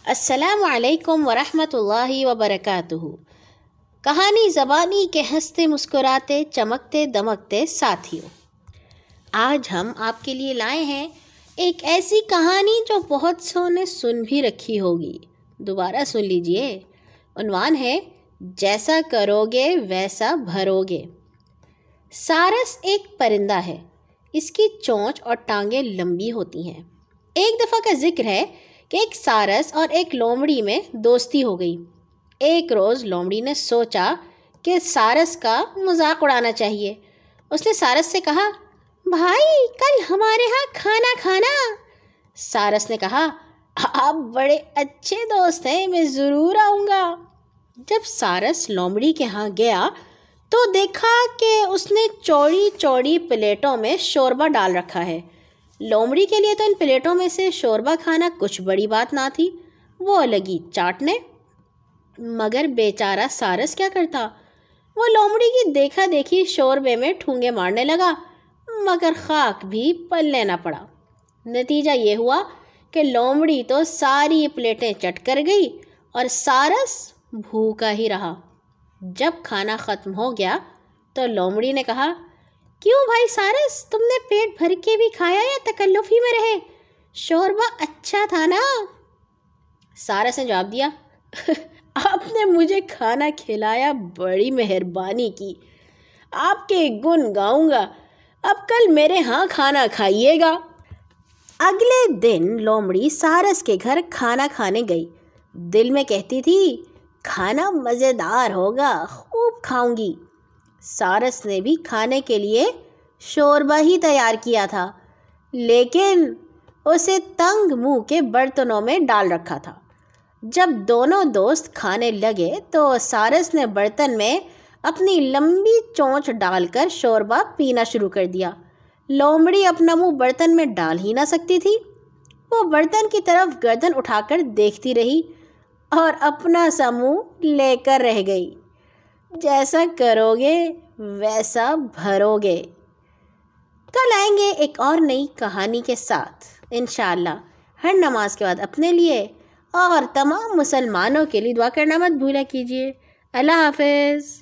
السلام علیکم ورحمۃ اللہ وبرکاتہ۔ کہانی زبانی کے ہنستے مسکراتے چمکتے دمکتے ساتھیوں، آج ہم آپ کے لیے لائے ہیں ایک ایسی کہانی جو بہت سو نے سن بھی رکھی ہوگی۔ دوبارہ سن لیجئے۔ عنوان ہے جیسا کرو گے ویسا بھرو گے۔ سارس ایک پرندہ ہے۔ اس کی چونچ اور ٹانگیں لمبی ہوتی ہیں۔ ایک دفعہ کا ذکر ہے کہ ایک سارس اور ایک لومڑی میں دوستی ہو گئی۔ ایک روز لومڑی نے سوچا کہ سارس کا مذاق اڑانا چاہیے۔ اس نے سارس سے کہا، بھائی کل ہمارے ہاں کھانا کھانا۔ سارس نے کہا، آپ بڑے اچھے دوست ہیں، میں ضرور آؤں گا۔ جب سارس لومڑی کے ہاں گیا تو دیکھا کہ اس نے چوڑی چوڑی پلیٹوں میں شوربہ ڈال رکھا ہے۔ لومڑی کے لیے تو ان پلیٹوں میں سے شوربہ کھانا کچھ بڑی بات نہ تھی۔ وہ لگی چاٹنے، مگر بیچارہ سارس کیا کرتا؟ وہ لومڑی کی دیکھا دیکھی شوربے میں ٹھونگے مارنے لگا، مگر خاک بھی پلے نہ پڑا۔ نتیجہ یہ ہوا کہ لومڑی تو ساری پلیٹیں چٹ کر گئی اور سارس بھوکا ہی رہا۔ جب کھانا ختم ہو گیا تو لومڑی نے کہا، کیوں بھائی سارس، تم نے پیٹ بھر کے بھی کھایا یا تکلف ہی میں رہے؟ شوربہ اچھا تھا نا؟ سارس نے جواب دیا، آپ نے مجھے کھانا کھلایا، بڑی مہربانی کی، آپ کے گن گاؤں گا، اب کل میرے ہاں کھانا کھائیے گا۔ اگلے دن لومڑی سارس کے گھر کھانا کھانے گئی۔ دل میں کہتی تھی، کھانا مزیدار ہوگا، خوب کھاؤں گی۔ سارس نے بھی کھانے کے لیے شوربہ ہی تیار کیا تھا، لیکن اسے تنگ منہ کے برتنوں میں ڈال رکھا تھا۔ جب دونوں دوست کھانے لگے تو سارس نے برتن میں اپنی لمبی چونچ ڈال کر شوربہ پینا شروع کر دیا۔ لومڑی اپنا منہ برتن میں ڈال ہی نہ سکتی تھی۔ وہ برتن کی طرف گردن اٹھا کر دیکھتی رہی اور اپنا سا منہ لے کر رہ گئی۔ جیسا کرو گے ویسا بھرو گے۔ کل آئیں گے ایک اور نئی کہانی کے ساتھ انشاءاللہ۔ ہر نماز کے بعد اپنے لیے اور تمام مسلمانوں کے لیے دعا کرنا مت بھولا کیجیے۔ اللہ حافظ۔